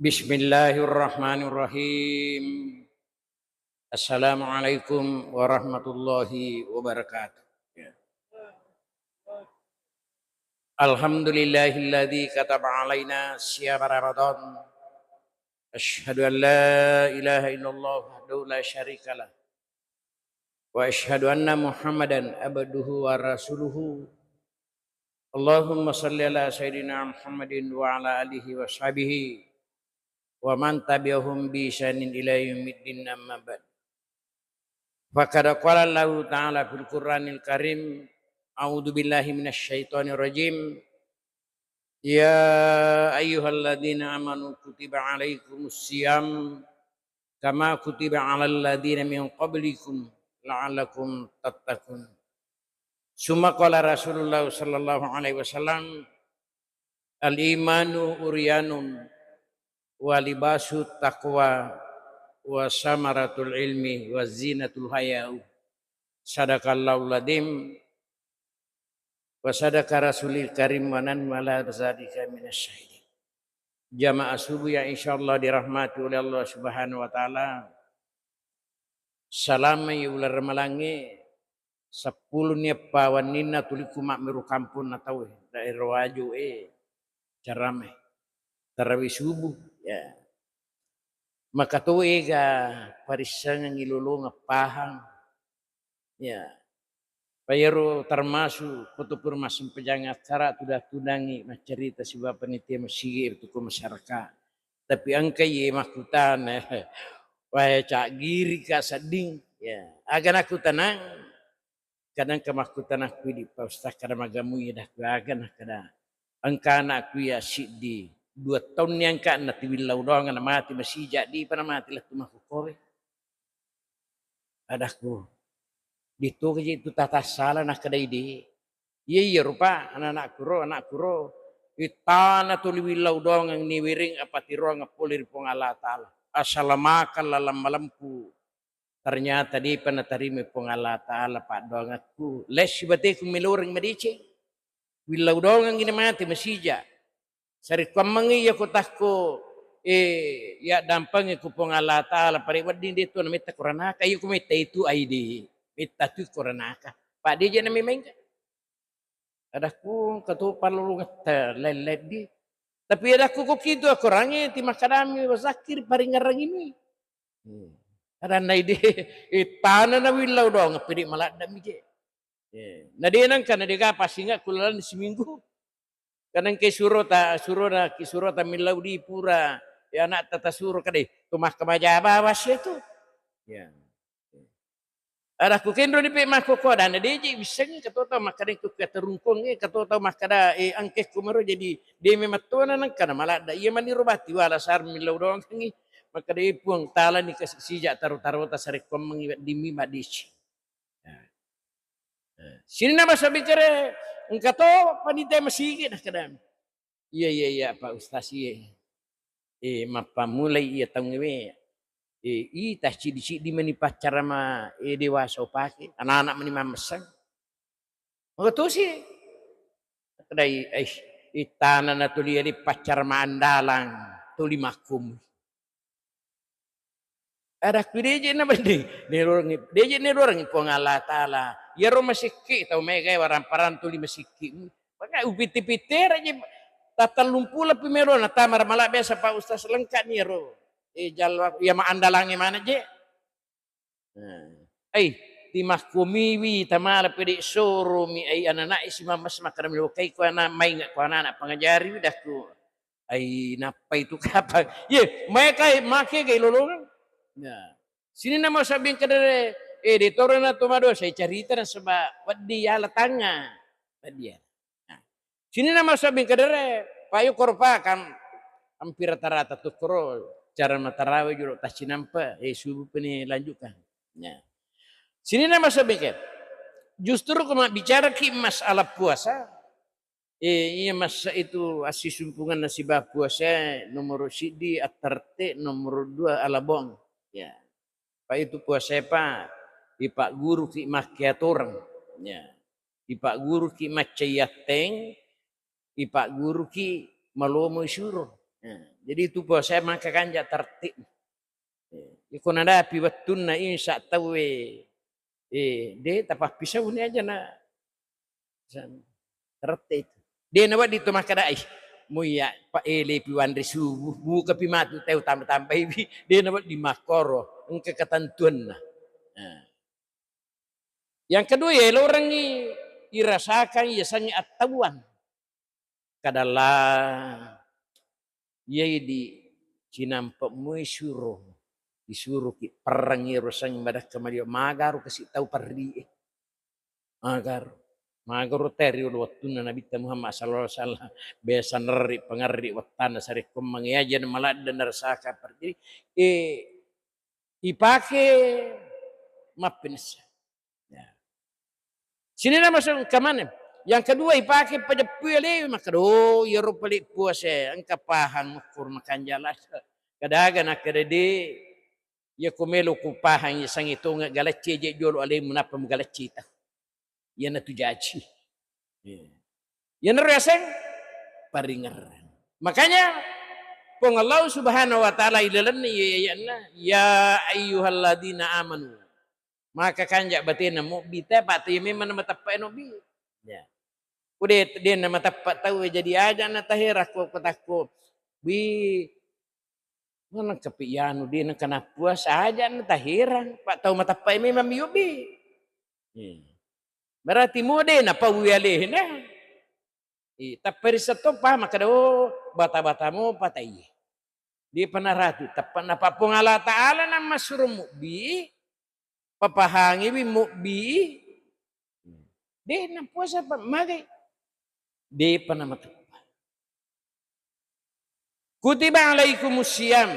Bismillahirrahmanirrahim. Assalamualaikum warahmatullahi wabarakatuh. Ya. Alhamdulillahilladzi kataba alaina siyama Ramadan. Asyhadu an la ilaha illallah wahdahu la syarikalah. Wa asyhadu anna Muhammadan abduhu wa rasuluhu. Allahumma salli ala sayyidina Muhammadin wa ala alihi wa sahbihi wa man tabi'ahum bi ihsanin ila yaumiddin amma ba'd. Faqad qala Allah Ta'ala fil Qur'anil Karim, a'udzu billahi minasyaitonir rajim. Ya ayyuhalladzina amanu kutiba alaikumus syiyam kama kutiba 'alal ladzina min qablikum la'allakum tattaqun. Summa qala Rasulullah sallallahu alaihi wasallam, al-imanu uryanun wa libasu taqwa wa samaratul ilmi wa zinatul hayau. Sadaqallahul adzim wa sadaqa rasulil karim wa nan wala zalika minasyahidin. Jamaah subuh yang insyaallah dirahmati oleh Allah Subhanahu wa taala. Salama ya ular malangi 10 nyepa wanina tuliku makmiru kampun atau daerah waju carame tarawih subuh ya. Maka tu ega parisangan ngilulu ngapahang ya. Payero termasuk kutupur masing pejang acara sudah tunangi cerita si bapak panitia masjid itu ke masyarakat. Tapi angka ye makutan wahai cak giri ka seding ya. Agan aku tenang kadang kemakutan aku di paustah kadang magamu ya dah agan kada. Angka anakku ya sidi 2 tahun yang kan nanti bilau doang anak mati masih jadi pernah mati lah tu maku kowe. Adahku Dito kaya itu tata salah nak kedai di. Iya rupa anak kuro. Itana tu liwilau dong ang niwiring apa tiro ngapulir pong Allah Ta'ala. Asalamakan lalam malamku. Ternyata di panatarimi pong Allah Ta'ala pak doang aku. Les bate kumiluring medici. Wilau dong ang ginamati masija. Sari kamangi ya kotakko. Ya dampang ko pong Allah Ta'ala. Pariwad din dito na may takuranaka. Iyo kumita itu ay di. Itatu koranaka. Pak dia jangan main kan. Adakku ketupat lu ngata lelet di. Tapi adakku kok gitu aku rangi ti makadami wasakir paringarang ini. Ada nai di itana na wilau dong ngapiri malak dami je. Na dia nang kana dia pasti enggak kulalan seminggu. Kanang ke suruh ta milau di pura. Ya anak tata suruh kade tumah kemajaba wasya tu. Ya. Ada ku kendro di pe mako ko dan deje bisang katoto makade ku katerungkong katoto makada angke kumaro jadi de mematona nang kana malada iya mani robati wala sar milau dong ngi makade puang tala ni kasija taru-taru ta sare kom mangi dimi madici. Sini nama sabi kere engkato panite masigi dah kadam. Iya Pak Ustaz iya. Mapamulai iya tangwe. Tah cidi mani pacar sama dewasa pake anak-anak mani mamesang. Maka tu sih kedai itana na tulia di pacar mandalang tuli makum. Ada kudeje na bandi ni orang ko ngala taala. Ya ro masiki tau mega waran-paran tuli masiki. Maka upiti-piti aja tatalumpula pimero na tamar malak biasa Pak Ustaz lengkap ni ro. Jalwa ya maandalangi mana je. Timah kumiwi tamara pedi soro mi anak isi mamas makaram lo kai ko anak mai ngak ko anak pengajari dah ku. Napa itu kapan? Ye, mereka make gay lolong. Ya. Sini nama sabing kadare di torona tomado saya cerita dan sebab wadi ya latanga. Wadi ya. Sini nama sabing kadare payu korpa kan hampir rata-rata tu kro. Cara matarawe juro tas cinampa subuh peni lanjutkan ya. Sini nama sebekar justru kalau bicara ki masalah puasa iya masa itu asis sumpungan nasibah puasa nomor sidi atarte nomor 2 alabong ya. Pak itu puasa pak di Pak Guru ki makiatorang ya. Di Pak Guru ki macayateng di Pak Guru ki malomo suruh Jadi itu puasa maka kanja tertib. Iko nadapi wattuna insya tawe. De tapah pisau ni aja na tertib. De na wadi to makadai. Muya pa ele piwandri subuh buka pimatu teu tambah-tambah ibi. De na wadi makoro engke ketentuan na. Yang kedua ya orang ni irasakan ya sangi atauan. Kadalah ia di cinampak mui disuruh ki perangi rusang badak kemario magaru kasih tahu perdi magaru teri waktu Nabi Muhammad sallallahu alaihi wasallam biasa neri pengarri watana sari kumang aja malah dan rasaka perdi ipake mapins. Sini nama masuk ke mana? Yang kedua ipakai pada pilih maka ya rupali puasa angka pahang ukur makan jalan. Kadaga nak kedede ya kumelo kupahang ya sang itu ngalaci je jolo alai menapa mengalaci ta. Ya na tu jaji. Ya neraseng paringar. Makanya pong Allah Subhanahu wa taala ilalan ya ayyuhalladzina amanu. Maka kanjak batin mo bita pati memang nama tapak no bi. Ya. Udah dia nama tapak tahu jadi aja na tahir aku kataku bi mana kepianu dia nak kena puas aja na tahiran pak tahu mata tapak memang biubi. Berarti mo dia na pawiyaleh na. Tapi satu paham maka do bata-bata mo patai. Dia pernah ratu tapak napa pong Allah Taala nama suruh mo bi. Papahangi bi mukbi de na puasa pa magi de panamata kutiba alaikumus syiyam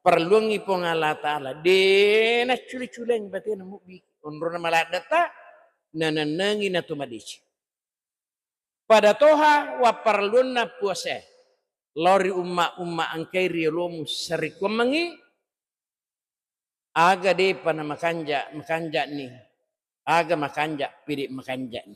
perluangi pong Allah Taala de na culi-culeng berarti na mukbi unro na maladata nananangi na tumadici pada toha wa perluan na puasa lori umma angkai riolomu sarikom mangi aga de pana makanja ni aga makanja pidik makanja ni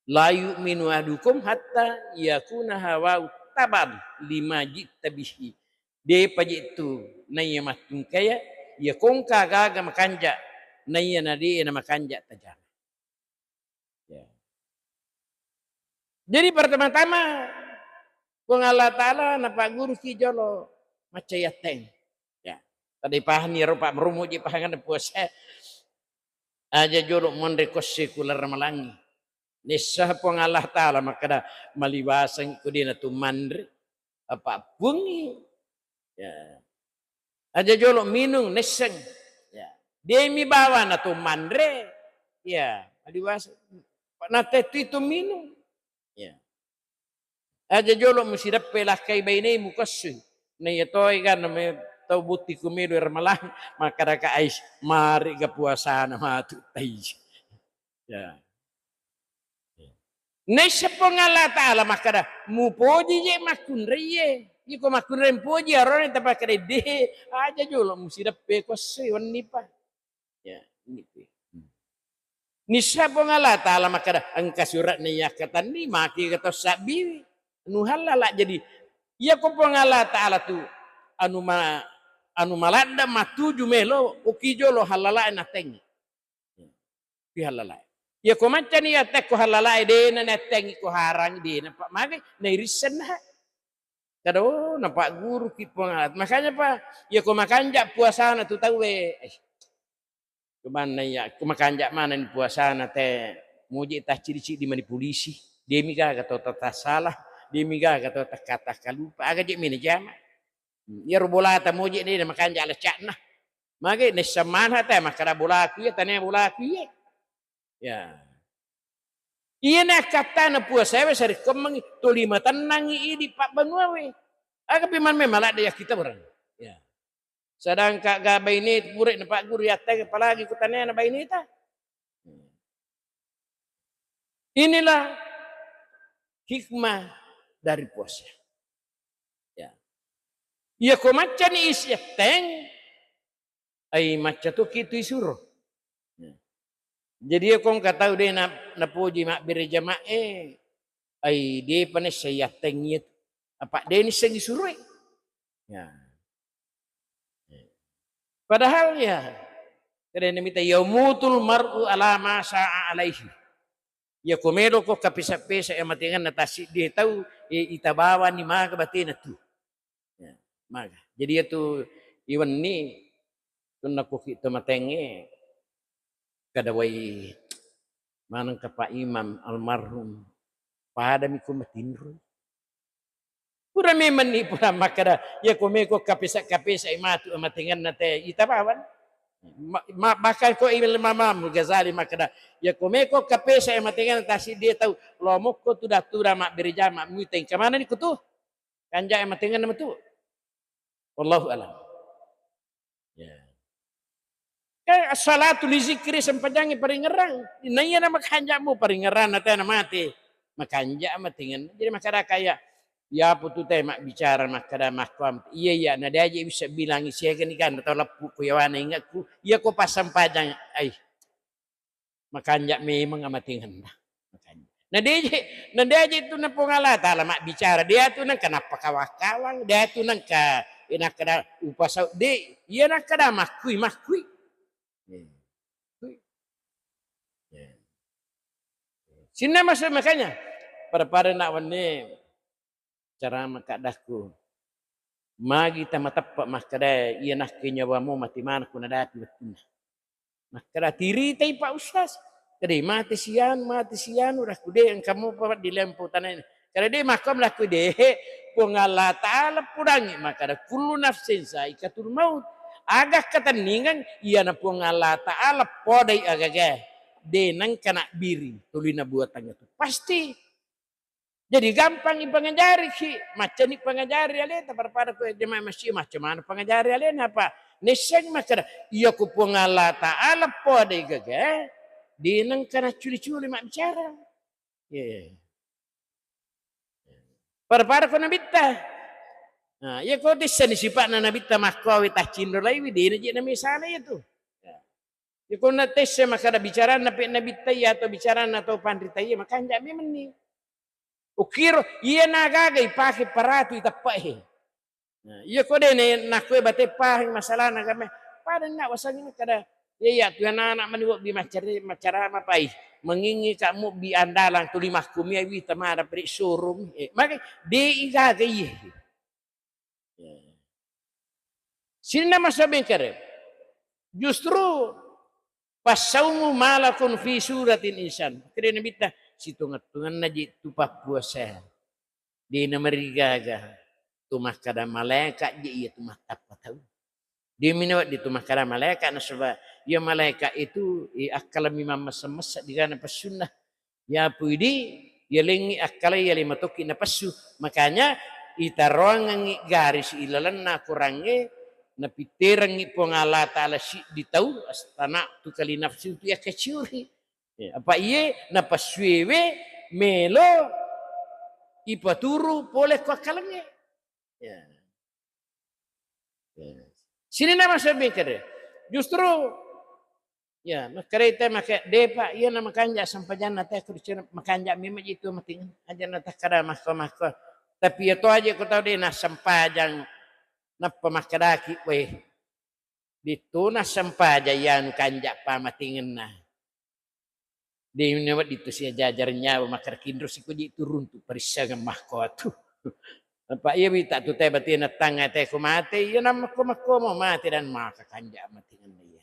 la yu'minu ahadukum hatta yakuna hawa taban lima jitta bihi de paji itu naya matun kaya ya kongka aga makanja naya nadi na makanja tajam ya. Jadi pertama-tama kung Allah Ta'ala napa guru ki jolo macayateng tadi pahan ni rupa merumu je pahangan puasa aja jorok mondre kosse kular malangi nisah pong Allah Taala makada maliwasan kudina tu mandre apa bungi ya aja jorok minung neseng ya demi bawa na tu mandre ya maliwasan na tetu itu minung ya aja jorok mesti dapelah kai bainai mukassu na yatoi kan tau buti kumilu malang maka raka ais mari ke puasa nama tu tai ya nesa pengala taala maka dah mu poji je makun riye iko makun rem poji arone tapi kade de aja jolo musi dape ko se wani pa ya ini nisa pengala taala maka dah angka surat ni yakatan ni maki kata sabi nu halala jadi ya ko pengala taala tu anu malanda matuju melo ukijo lo halala na tengi pi halala ya ko macam ni ya tek ko halala de na tengi ko harang de na pak mage na irisen ha kado na pak guru ki pengalat makanya pak ya ko makanja puasa na tu tahu cuman ya ko makanja mana ni puasa na te muji tah ciri-ciri di mani polisi demi ga kata tata salah demi ga kata kata kalupa aga je mina jama ya bola ta moji ni makan jala cakna mage ne samana ta makara bola ku ya tane bola ku ya iya na kata na puasa we sari kemang to lima tenang di pak banua we aga piman me malak dia kita orang ya sedang kak ga baini purek na pak guru ya teh apalagi ku tane na baini ta inilah hikmah dari puasa. Ya ko macam ni isyateng ay macam tu kitu isuruh. Jadi aku kata dia na puji mak beri jamaah ay dia panas syateng itu. Apa dia ni segi surui. Ya. Padahal ya, kerana minta yaumutul mar'u ala ma sa'a alaihi. Ya komero ko kapisa-pisa yang matingan natasi dia tahu itabawa ni maga batin tu. Ya, maga. Jadi itu iwan ni kena ko kita matenge kadawai manang kapa imam almarhum pada mi ko matinro. Pura memang ni pura makada ya komeko kapisa-kapisa imatu matingan nate itabawan. Bahkan ko Imam Ghazali makada ya komeko kapesa yang matingan tasi dia tahu lomok ko tudah mak berja mak muting ke mana ni kutu kanja yang matingan nama tu wallahu alam ya kan salatu li zikri sempajangi paringerang nanya nama kanja mu paringeran nate nama mati makanja matingan jadi makada kayak ya putu teh mak bicara makada makom iya nah dia aja bisa bilang isi kan atau lepu ku yawana ingatku iya ko pasang pajang ai makanya memang amatingan dah makanya nah dia aja itu na pengalata lah mak bicara dia tu nang kenapa kawakawang dia tu nang ka ina kada upasau de iya nak kada makui sini masuk makanya pada nak wani cara makadahku magi tamatapa makada iya nak kenyawamu mati mana kuna dati betul makada tiri tai Pak Ustaz kade mati sian udah kude yang kamu di lempu tanah ini kada de makam lah kude pengala taala pudangi makada kullu nafsin saikatul maut agak kataningan iya na pengala taala podai agaga de nang kana biri tulina buatannya tu pasti. Jadi gampang pengajari ki, macam ni pengajari alena pada ko jemaah masjid macam mana pengajari alena apa? Neseng makara ia ku pengala taala pada gaga di nang kana curi-curi mak bicara. Ya. Pada ko nabita. Nah, ya ko disen sifat na nabita makau tah cindo lai di na je na misalnya itu. Ya ko na tesse makara bicara na nabita ya atau bicara atau pandrita ya makanya memang ni. Ukiro iya nagagay pakai paratu itapahe. Iya ko din nakwe bate pahe masalah nagame. Pada nak wasangin kada iya tu anak maniwo bi macara mapai. Mengingi kamu bi andalang tu limah kumia wi tamara pri showroom. Maka de igagay. Sina masabi kare. Justru pasaumu malakun fi suratin insan. Kira nabita situngan-tungan naji tupak puasa. Di namarigaga. Tumah kada malaikat je iya tumah tapat tahu. Di minawat di tumah kada malaikat na sebab ya malaikat itu akal mimam masa-masa di kana pasunnah. Ya puidi ya lengi akal ya lima toki na pasu. Makanya itarongangi garis ilalan na kurangi na piterangi pengalata ala si ditau astana tu kali nafsu tu ya kecuri. Apa iye na paswewe melo ipaturu boleh ko akalnya. Ya. Sini nama sabi kare. Justru ya makarita maka depa iya nama kanja sampajan nate kurcina makanja memang itu mating aja nate kada mahkamah. Tapi itu aja ko tahu dia na sampajan na pamakadaki we. Dito na sampajayan kanja pamatingan na. Di minawat itu siya jajarnya makar kindro si kuji turun tu perisagan mahkota. Apa iya bita tu teh bati na tanga teh ko mati iya nama ko mo mati dan maka kanja matingan dia.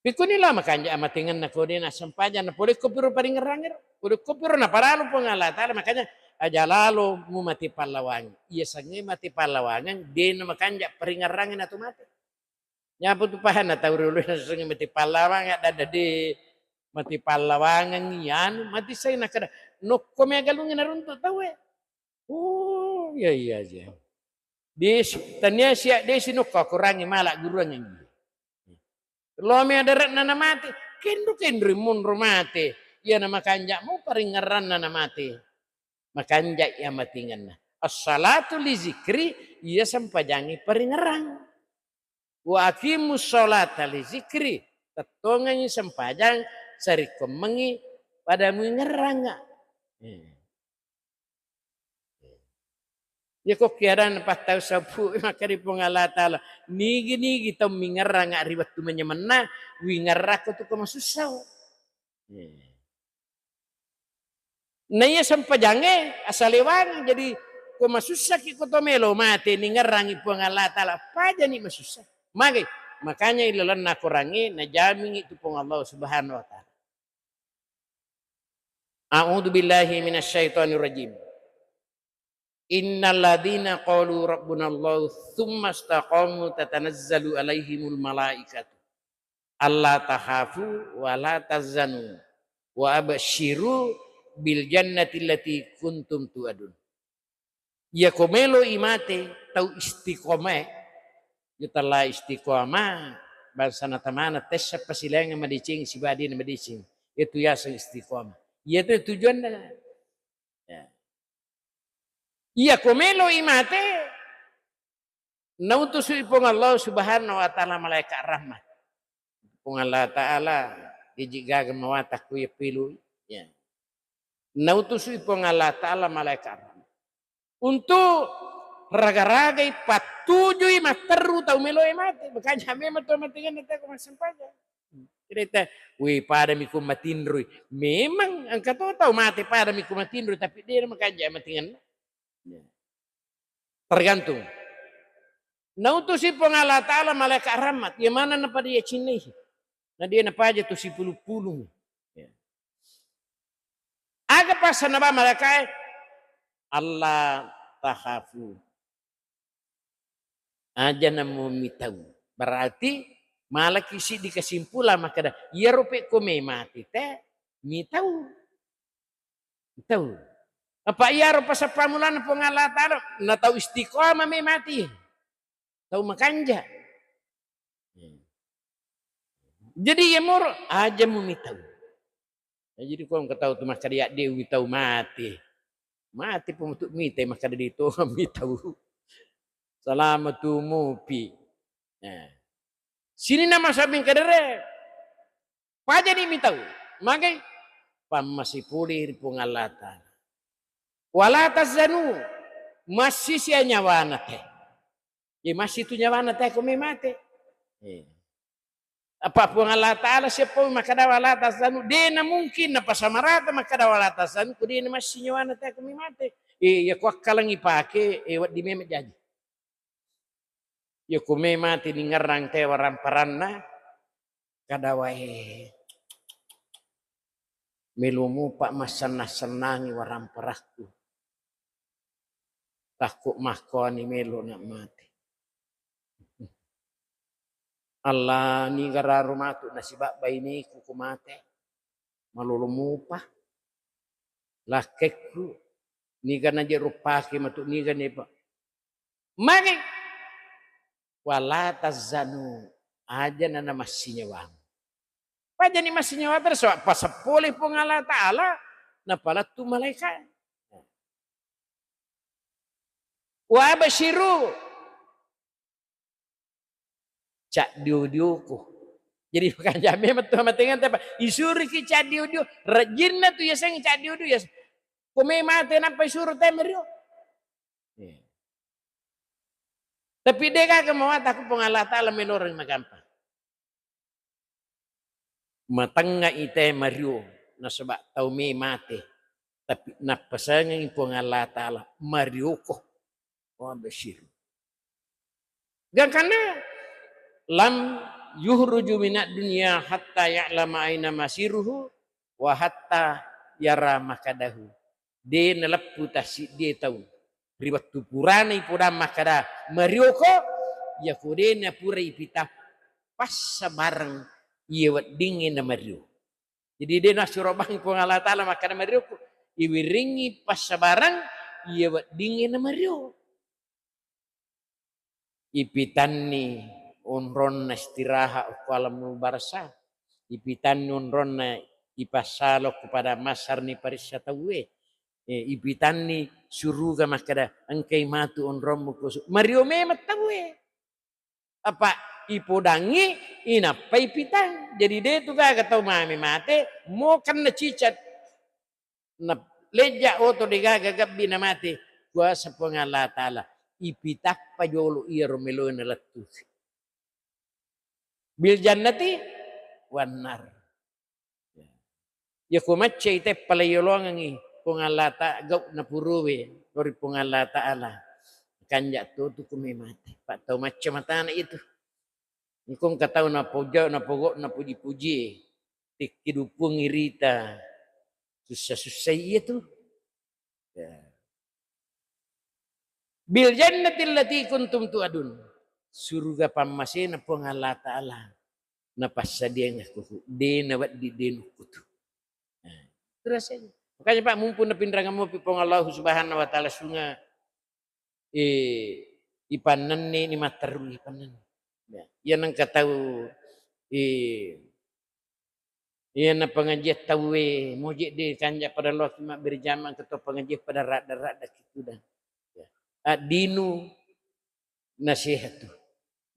Piku nila makanja matingan na ko din sampajan na puli ko pero paringerangir. Puli ko pero na paralo pengalata makanya aja lalu mu mati palawang. Iya sange mati palawangan din na makanja paringerangin na tu mati. Nyapu tu pahan na tahu dulu na sange mati palawangan ada di mati palawangan yan mati saya nak kada nok ko me galungin na runto tahu oh iya aja di tanya sia de sinok ko kurangi malak guruan yang lo me ada na mati kendo mun mati ya nama kanja mu paringaran na mati makanja ya matingan na as-salatu li zikri iya sampajangi paringaran wa aqimus sholata li zikri tatongan sampajang sari kemengi pada mengerang. Ya kok kiaran patau sabu maka di Allah Ta'ala. Nigi tau mingarra nga ribat tu menyemena. Wingarra ko tu kamasusau. Na iya sampajange asalewan jadi ko masusah ki ko to melo mate ni ngarang ipo Allah Ta'ala. Paja ni masusah. Makanya ilalan na kurangi na jaming itu pong Allah Subhanahu wa Ta'ala. A'udzu billahi minasyaitonir rajim. Innal ladzina qalu rabbuna Allah tsumma istaqamu tatanazzalu alaihimul malaikatu alla takhafu wa la tahzanu wa absyiru bil jannati allati kuntum tu'adun. Ya komelo imate tau istiqomah ya tala istiqomah bangsa na tamana tes pasilang madicing sibadi na madicing itu ya sang istiqomah. Ya itu tujuan na. Iya komelo imate nautusu ipong Allah Subhanahu wa Ta'ala malaikat rahmat. Ipong Allah Ta'ala dijigaga mawatak ku ya pilu ya. Nautusu ipong Allah Ta'ala malaikat rahmat. Untuk raga-ragai patujui materu tau melo imate. Makanya memang tu matingan nata ko masampaja. Cerita, wih pada miku matindrui. Memang angkat tahu mati pada miku matindrui tapi dia makanya matingan. Tergantung. Nautu si Allah Ta'ala malaikat rahmat. Yang mana napa dia cinai. Nah dia napa aja tu si puluh-puluh. Aga pas napa malaikat. Allah tahafu. Aja namu mitau. Berarti malaki si dikesimpulan maka dah. Ya rupi kome mati teh. Mitau. Mitau. Apa iya rupa sa pamulan po Allah Ta'ala na tau istiqomah may mati. Tau makanja. Jadi ya mur aja mo mitaw. Jadi kung kataw tu makariya di mitaw mati. Mati po mutuk mitay makada dito mitaw. Salamat tumupi. Sini nama sabing kadere. Paja ni mitaw. Magay pamasipuli po Allah Ta'ala. Wala tazanu masih siya nyawana teh. Ya masih tu nyawana teh kung may mate. Apa pun Allah Ta'ala siya po makadawa wala tazanu. Di na mungkin na pasamarata makadawa wala tazanu. Kung di na masih nyawana teh kung may mate. Ya kuak kalang ipake. Wat di may jadi. Ya kung may mate ni ngarang teh waramparan na. Kadawa melumu pak masanah-senangi waramparahku. Takut mahko ni melo nak mati. Allah ni gara rumatu nasibak baini kuku mate. Malulumupa. Lakekku. Ni gana je rupake matuk ni gana pa. Magi. Wala tazanu. Aja na masih nyawang. Paja ni masih nyawang terus. Pasapulih pong Allah Ta'ala. Napalat tu malaikat. Wa basyiru cak diudiuku. Jadi bukan jamnya betul matingan apa isuri ki cak diudiu rajin na tu ya sang cak diudiu ya kome mate napa isuru temerio. Tapi dia kagak mau aku pong Allah Ta'ala menurun magampang. Matanga ite mario na sebab tau me mate tapi napasangin pong Allah Ta'ala mario ko. Wa basyiru. Dan karena lam yuhruju minad dunya hatta ya'lama aina masiruhu wa hatta yara makadahu. Dia nalapu tasik dia tahu. Ribat tu purana ipoda makada marioko ya kudena pura ipita pas sabarang iya wat dingin na mario. Jadi dia nasurobang pun Allah Ta'ala makada marioko iwiringi pas sabarang iya wat dingin na mario. Ipitan ni unron na istirahat ko alam mo barasa. Ipitan ni unron na ipasalok kepada masar ni parisyatawe. Ipitan ni suruga makada angkay matu unron mo ko. Mario me matawe. Apa ipodangi inapa ipitan. Jadi dia tu kagak tahu mami mate. Mo kan na cicat. Na leja oto di gagagab na mate. kuasa pong Allah Ta'ala. Ipitak pa jolo iya romelo na latusi. Bil jannati wan nar. Ya kumatcha ite palayolongan ni pong Allah Ta'ala gaw na puruwe. Dori pong Allah Ta'ala. Kanja tu kumimati. Pak tahu macam mata na itu. Kung kataw na pujaw, na pugo, na puji-puji. Tikidupong irita. Susah-susah iya tu. Ya. Bil jannatil lati kuntum tu'adun. Surga pamasin na po nga Allah Ta'ala. Napasadya nga kuku. Di nawat di dinukutu. Itu rasanya. Makanya Pak, mumpun na pinrangan mo po nga Allah Subhanahu wa Ta'ala sunga ipanan ni mataru ipanan. Yan ang kataw yan na pengajian tawe mujik di kanja pada Allah cuma berjamaah ketua pengajian pada rada-rada gitu dah. Dinu nasihat tu.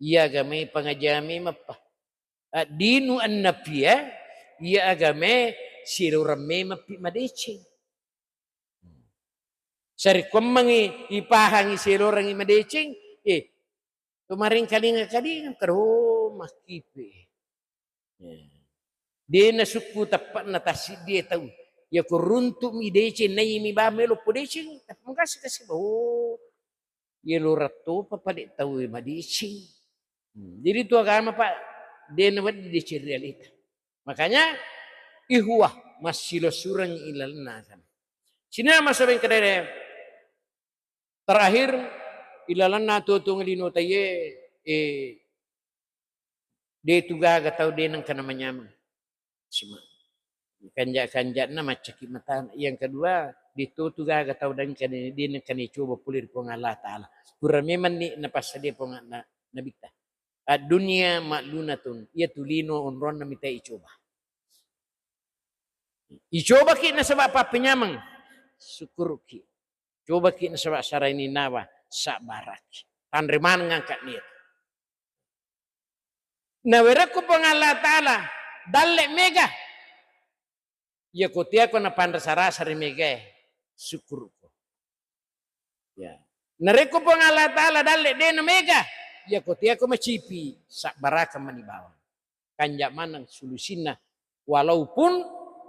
Ia agama pengajami mapa. Dinu an-nafiya ia agama sirurame mapi madece. Sari kumangi ipahangi sirurangi madece. Kemarin kali karo makipe. Dia na suku tapat na tasik dia tahu. Ya kuruntuk mi dece na mi ba melo podece. Tapi kasih ya lo rato papadik tahu ma dece. Jadi tu agama Pak dia na wad dece realita. Makanya ihwah masilo surang ilalna kan. Sini masalah kedere terakhir ilalanna tutung lino taye dia tugaga tahu dia nang kanamanya semua kanja na macaki mata. Yang kedua ditutugaga tahu dan kan dia nang kan coba pulir pong Allah Ta'ala. Pura memang ni napasa dia pong nabita. Dunia maklunatun ia tulino onron na mita icoba. Icoba ki na sabab apa penyamang syukur ki. Coba ki na sabab sarai ni nawa sabarak. Tanreman ngangkat niat. Nawera ko pong Allah Ta'ala dalle mega. Ya kotia ko na pandrasarasa ri mega syukur ko. Ya. Nareko pong Allah Ta'ala dalle de na mega. Ya kotia ko macipi sak baraka manibawa. Kanja manang solusina walaupun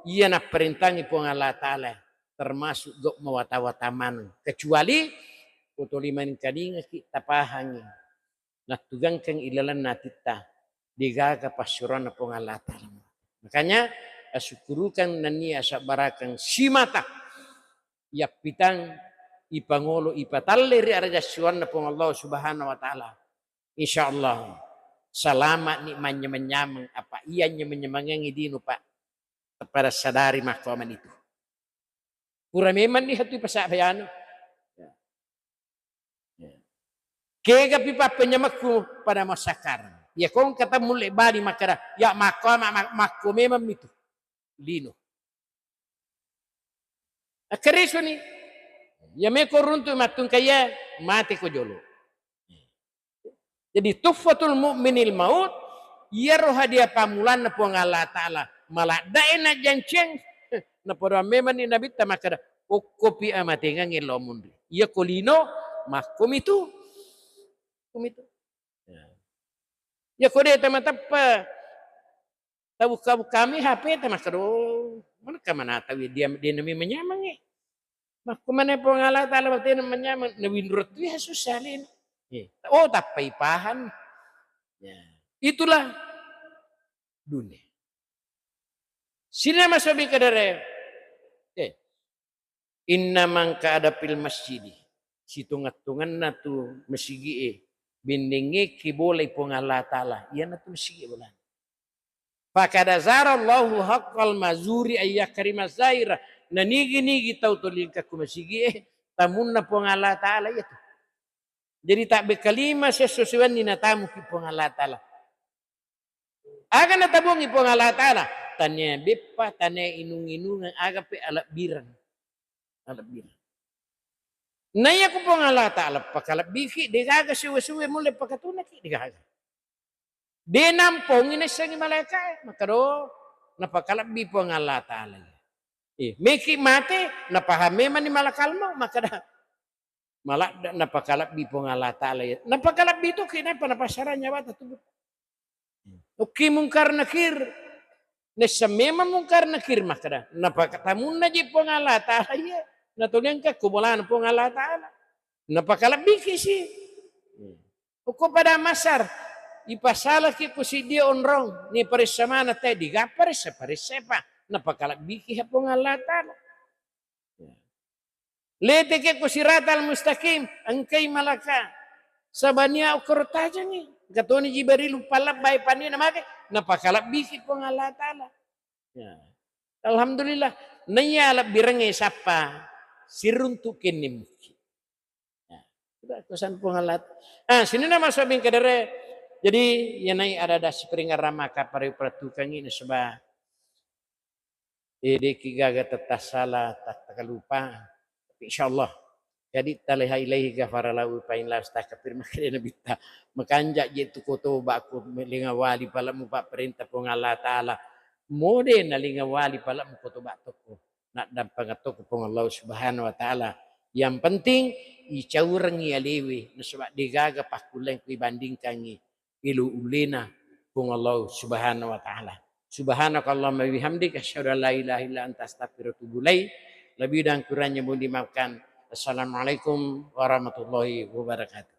ia nak perintangi pong Allah Ta'ala termasuk gok mawata-wata manang. Kecuali kutoliman kadinga kita pahangi. Natugang kang ilalan natita digaga pasuran na pong Allah Ta'ala. Makanya asukurukan nani asa barakang simata yapitang ipangolo ipataleri arajasuan na pong Allah Subhanahu wa Ta'ala. Insyaallah salamat ni manyamanyamang apa ianya menyemangang idino Pak para sadari mahkaman itu. Pura memang ni hatu pasabayano. Kega pipa penyamakku pada masakar. Ya kong kata mulai bali makara ya makko memang itu lino. Akareso ni ya me koruntu matung kaya mati ko jolo. Jadi tufatul mu'minil maut ya roha dia pamulan na po Allah Ta'ala maladain na janceng na po memang ni nabi tamakara kopi amate nga ngilomun. Ya kolino makom itu. Ya kode teman-teman tahu kami HP tamakaro mana kamana tahu dia nami menyamang kemana pengalat Allah waktu menyamang nawinrut ya susalin oh tapi pahan ya itulah dunia sini masuk ke daerah inna man kada fil masjidi situngat-tungan na tu masigi bindingi kibolay pong Allah Ta'ala. Yan na ito sige wala. Fakadazara Allahu haqqal mazuri ayyakarim zaira. Nanigi-nigi tau tuling ka kumasigi tamun na pong Allah Ta'ala ito. Jadi tak bekalima sesusuan ni natamu ki pong Allah Ta'ala. Aga natabungi pong Allah Ta'ala. Tanya bepa, tanya inung-inungan, aga pe alap birang. Alap birang. Naya ko pong Allah Ta'ala pakalabiki, di gaga suwe-suwe muli pagkatunaki, di gaga. Di nampong inasang malaka, makaro, napakalabi po ang Allah Ta'ala. Meki mati, napahame man ni malakal mo, makada. Malah napakalab bi pong Allah Ta'ala. Napakalab itu kenapa napasarannya wata tu. Oke mungkar nakir. Nesa memang mungkar nakir makada. Napakatamun na ji pong Allah Ta'ala ya. Natulian ka kumulan pong Allah Ta'ala. Napakalab bi kisi. Uko pada masar. Ipasala ki ko si dia onrong. Ni parisamana tayo. Diga parisepa. Napakalab bi ki pong Allah Ta'ala. Lete ke ko siratal mustaqim angkay malaka sabania ukur taja ni katoni jibril palab bay pani namake napakalab biki po ng Allah Ta'ala. Ya. Alhamdulillah nayalab birange sapa siruntukin ni muki. Ya. Sudah kusan po ng Allah. Sino na masabing kadere jadi yanay ada springa ramaka pare pratukan ini seba ede kigaga tatasala tatakalupa. InsyaAllah. Jadi taliha ilaihi ghafara lahu fa in la astakbir makanya bita makanja jitu koto baku melinga wali pala mo pa perintah po ng Allah Ta'ala. Mode na linga wali pala mo koto batok ko. Nak dampagat ko po Allah Subhanahu wa Ta'ala. Yang penting icaurang ialiwi na sebab digaga pakulang ko ibandingkan iluulina po Allah Subhanahu wa Ta'ala. Subhanakallahumma bihamdika asyhadu an la ilaha illa anta astaghfiruka wa atubu ilaik. Lebih dan kurangnya mohon dimaafkan. Assalamualaikum warahmatullahi wabarakatuh.